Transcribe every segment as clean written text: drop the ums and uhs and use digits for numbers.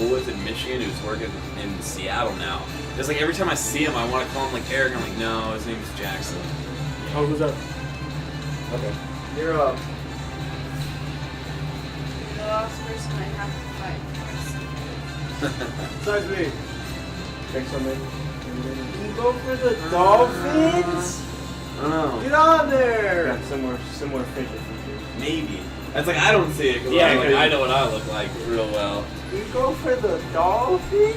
school with in Michigan who's working in Seattle now. Just like every time I see him, I want to call him like Eric. I'm like, no, his name is Jackson. Oh, who's up? Okay. You're up. The last person I have to fight first. Besides me. Pick something. You go for the Dolphins? I don't know. Get on there! Got similar facial features. Maybe. That's like I don't see it because Yeah, I know what I look like real well. You go for the Dolphins?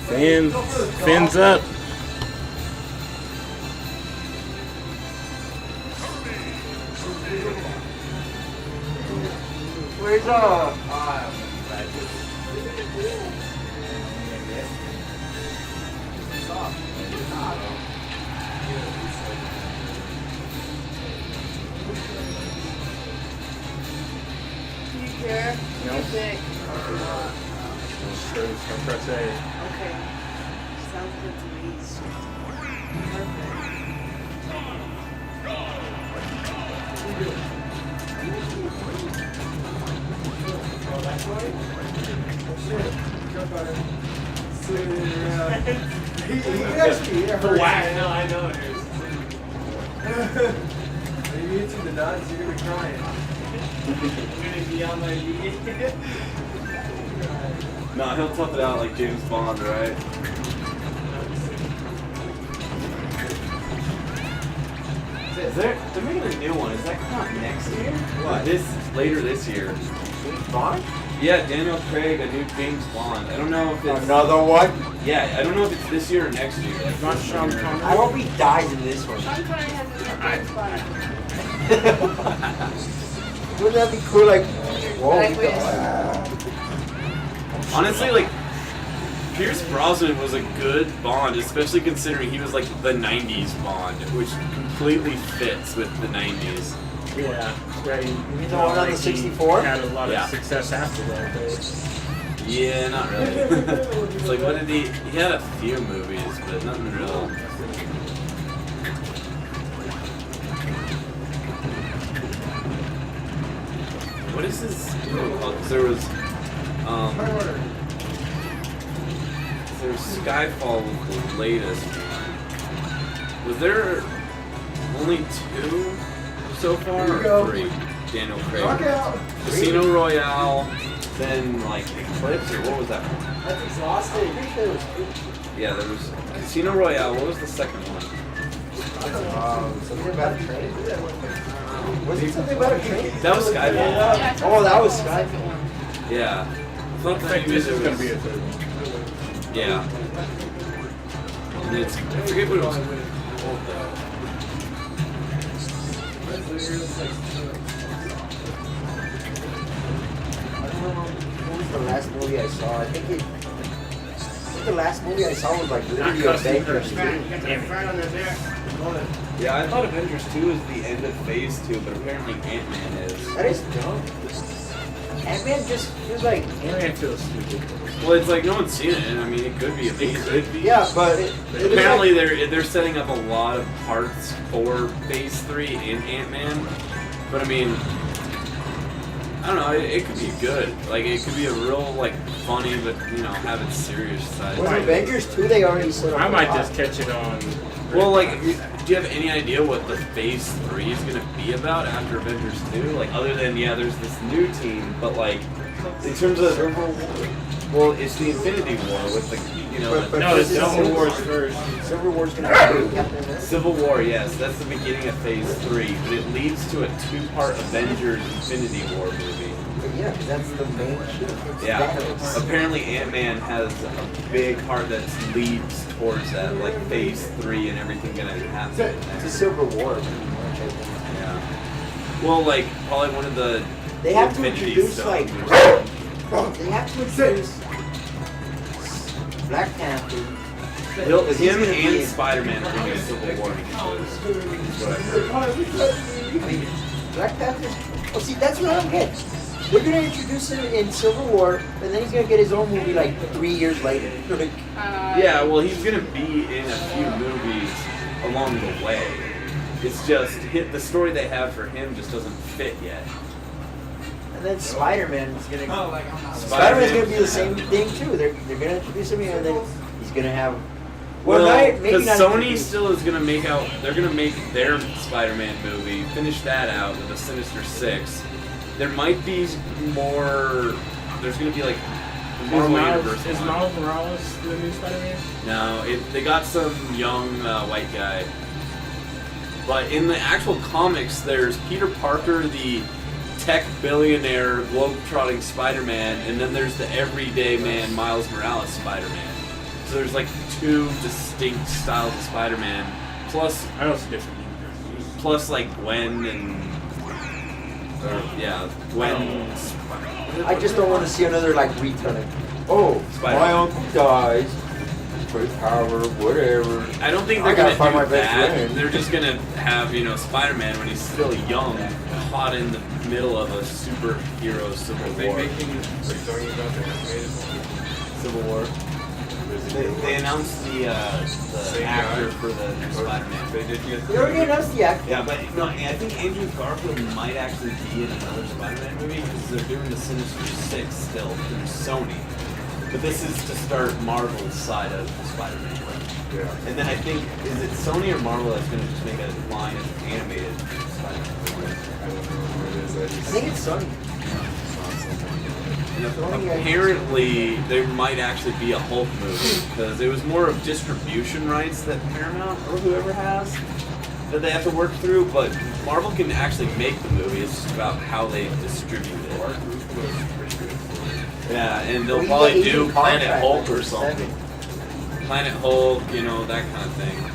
Fins up. Where's Do you care? No. You pick. Press A. Okay. Sounds good to me. Perfect. No, I know it is. When you get to the nuts, you're gonna be crying. You're gonna be on my knee. No, he'll tough it out like James Bond, right? Is there? They're making a new one. Is that come out next year? What? Later this year. James Bond? Yeah, Daniel Craig, a new James Bond. I don't know if it's Another one? Yeah, I don't know if it's this year or next year. Like, Not Sean Connery. I hope he dies in this one. Sean Connery has a good spot. Wouldn't that be cool? Like, whoa. Like he with- died. honestly, like Pierce Brosnan was a good Bond, especially considering he was like the '90s Bond, which completely fits with the '90s. Yeah. Yeah. You mean the one on the 64? Had a lot Yeah. of success after that. Yeah, not really. It's like, what did he had a few movies, but nothing real. What is this movie called? 'Cause there was Skyfall was the latest one. Was there only 2 so far, or 3? Daniel Craig. Casino Royale, then like Eclipse, or what was that one? That's exhausting. Yeah, there was Casino Royale. What was the second one? Something about a train? Was it something about a train? That was Skyfall. Yeah, I thought Oh, that it was the Sky. second one. Yeah. I thought I that think maybe this there is gonna was- be a third one. Yeah. And it's, I forget what it was called though. What was the last movie I saw? I think the last movie I saw was like literally Avengers. Yeah, I thought Avengers 2 was the end of Phase 2, but apparently Ant-Man is. That is dumb. Ant-Man just feels like... Ant-Man feels stupid. Well, it's like no one's seen it, and I mean, it could be amazing. Yeah, but it Apparently, they're setting up a lot of parts for Phase 3 in Ant-Man, but I mean, I don't know. It could be good. Like, it could be a real like funny, but you know, have its serious side. Was Avengers 2 they already set up I might a lot. just catch it on. Well, like, do you have any idea what the Phase 3 is gonna be about after Avengers 2? Like, other than there's this new team, but like, in terms of well, it's the Infinity War with the But No, it's this is Civil War's first. Civil War's gonna happen. Civil War, yes, that's the beginning of Phase 3, but it leads to a 2-part Avengers Infinity War movie. Yeah, 'cause that's the main shit. It's Yeah, Thanos. apparently Ant-Man has a big part that leads towards that, like Phase 3 and everything gonna happen. It's a Civil War. Yeah. Well, like, probably one of the They have to Infinity introduce Stones like or something. they have to introduce Black Panther. Him He's gonna be and in- Spider-Man are going to Civil War because is what I heard. I mean, Black Panther. Oh, see, that's what I don't get. They're gonna introduce him in Civil War, and then he's gonna get his own movie like 3 years later. Like, Yeah, well, he's going to be in a few movies along the way. It's just the story they have for him just doesn't fit yet. and And then Spider-Man is gonna. Oh, like I'm not. Spider-Man's gonna be the same thing too. They're gonna introduce him and then he's gonna have. Well, maybe because not Sony introduce- still is gonna make out. They're gonna make their Spider-Man movie, finish that out with a Sinister Six. There might be more. There's gonna be like the Marvel Universe. Is one. Miles Morales the new Spider-Man? No, they got some young white guy. But in the actual comics, there's Peter Parker, the tech billionaire, globe-trotting Spider-Man, and then there's the everyday man, Miles Morales Spider-Man. So there's like two distinct styles of Spider-Man. Plus, I know it's different. plus like Gwen and Gwen. I just don't want to see another like retelling. Oh, Spider-Man. my uncle dies. Great power, whatever. I don't think I they're gotta gonna find my do best that. friend. They're just gonna have Spider-Man when he's still young, caught in the middle of a superhero civil Are they war. making, are you talking about the animated one? Civil War. They announced the Same actor guy? for the new Spider-Man. They did get They already announced the actor. Yeah, but no, I think Andrew Garfield might actually be in another Spider-Man movie because they're doing the Sinister Six still through Sony. But this is to start Marvel's side of Spider-Man. Yeah. And then I think, is it Sony or Marvel that's going to just make a line of animated Spider-Man? I don't know who it is. I think it's Sony. Apparently, there might actually be a Hulk movie because it was more of distribution rights that Paramount or whoever has that they have to work through. But Marvel can actually make the movie. It's just about how they distribute it. Yeah, and they'll probably do Planet Hulk or something. Planet Hulk, that kind of thing.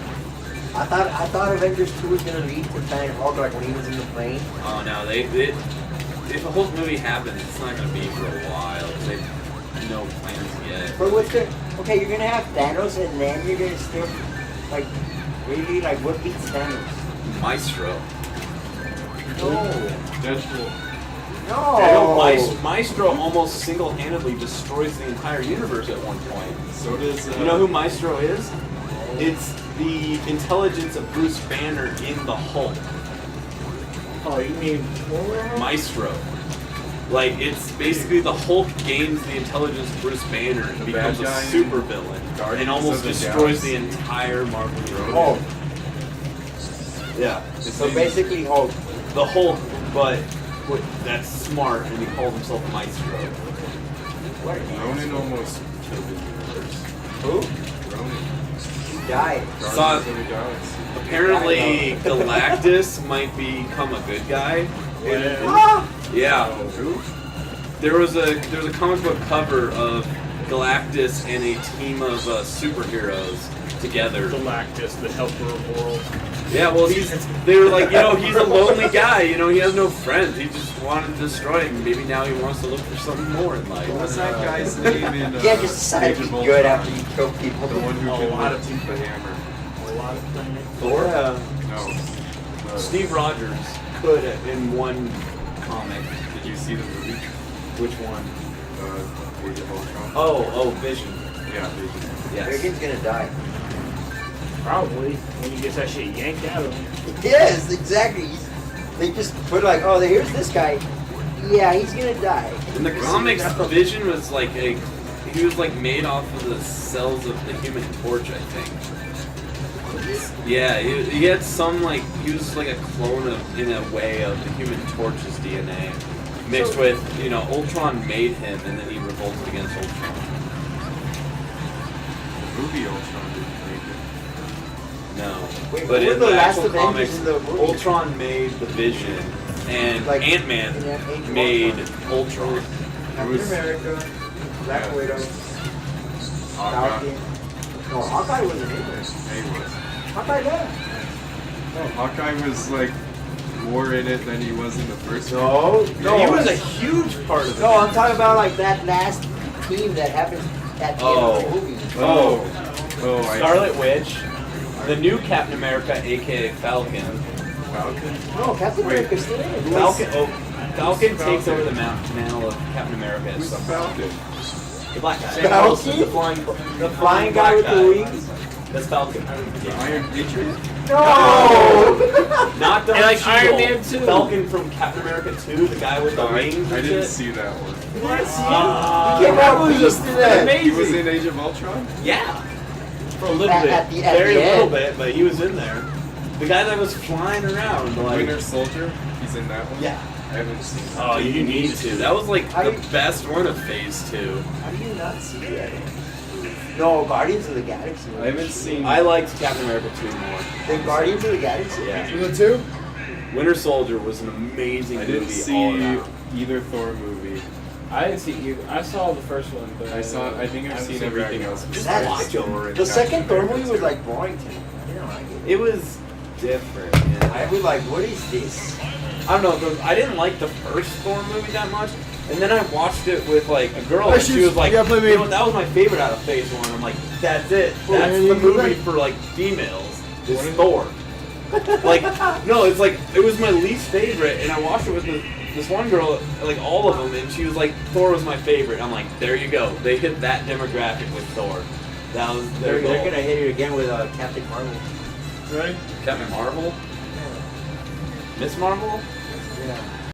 I thought Avengers 2 was gonna lead to Planet Hulk like when he was in the plane. Oh no, if a Hulk movie happens, it's not gonna be for a while. They have no plans yet. But okay, you're gonna have Thanos and then you're gonna still really what beats Thanos? Maestro. No. Deadpool. No. Maestro almost single-handedly destroys the entire universe at one point. So does. You know who Maestro is? It's the intelligence of Bruce Banner in the Hulk. Oh, you mean Maestro. Like, it's basically the Hulk gains the intelligence of Bruce Banner and The becomes bad a guy in supervillain Guardians and almost of the destroys the Galaxy. entire Marvel universe. Oh, Yeah. so basically Hulk. The Hulk, but that's smart, and he called himself Maestro. Ronan almost killed the universe. Who? Ronan. He died. Saw- Guardians of the Galaxy. Apparently, Galactus might become a good guy. Yeah. Who? There was a comic book cover of Galactus and a team of superheroes together. Galactus, the helper of worlds? Yeah, well, they were like, he's a lonely guy, he has no friends. He just wanted to destroy him. Maybe now he wants to look for something more in life. What's that guy's name in You can't just decide to Age be of good Ultron? after you kill people. The one who A can lot lift of the hammer. A lot of planets. Thor? No. Steve Rogers could in one comic. Did you see the movie? Which one? Age of Ultron? Oh, Vision. Yeah, Vision. Yes. Vision's gonna die. Probably, when he gets that shit yanked out of him. Yes, exactly. They just put here's this guy. Yeah, he's gonna die. In the comics, Vision was like he was like made off of the cells of the Human Torch, I think. Yeah, he had some he was like a clone in a way of the Human Torch's DNA, mixed with Ultron made him, and then he revolted against Ultron. The movie Ultron didn't make it. No, Wait, but who were in the the last actual Avengers comics, in the movie? Ultron made the Vision, and Like, in Ant-Man Age of made Ultron. Ultron. Captain America, Black Yeah. Widow, Hawkeye. Falcon. No, Hawkeye wasn't in there. He was. Hawkeye died. No, Hawkeye was more in it than he was in the first one. No, He was a huge part of it. No, I'm talking about that last team that happens at the end of the movie. Oh, I Scarlet Witch, the new Captain America, aka Falcon. Falcon? No, Captain Wait. America's still in it. Falcon takes Falcon? over the mantle of Captain America at Who's the some point. Falcon? The black guy. Falcon? The flying Flying guy with black the wings. That's Falcon. The Iron Patriot? No! Not the And like Shield. Iron Man 2. Falcon from Captain America 2, the guy with the wings. I and didn't shit. see that one. You didn't see Ah. him? He came out beast in that. He was Amazing. in Age of Ultron? Yeah. For a little At- bit. at the Very little end. bit, but he was in there. The guy that was flying around. Like, Winter Soldier? He's in that one? yeah. I haven't seen that. Oh, you need to. That was like How the do you- best one of Phase 2. How do you not see that? No, Guardians of the Galaxy. I haven't seen. I liked Captain America 2 more. The Guardians of the Galaxy? Yeah. The two? Winter Soldier was an amazing I didn't movie see all around. either Thor movie. I didn't see you. I saw the first one, but I think I've haven't seen everything Ragnarok. else. Just That's- watch them. Thor and The Captain second Thor America movie was like boring to me. I didn't like it. It was different. Yeah. I was like, what is this? I don't know. I didn't like the first Thor movie that much, and then I watched it with like a girl, and she was like, You gotta play me. "You know what, that was my favorite out of Phase 1." I'm like, "That's it. Oh, That's man, the you do movie that? for like females. Is What is- Thor." Like, no, it's like it was my least favorite, and I watched it with this one girl, like all of them, and she was like, "Thor was my favorite." I'm like, "There you go. They hit that demographic with Thor. That was their They're goal." gonna hit it again with Captain Marvel. Right? Captain Marvel, Miss Marvel. Yeah.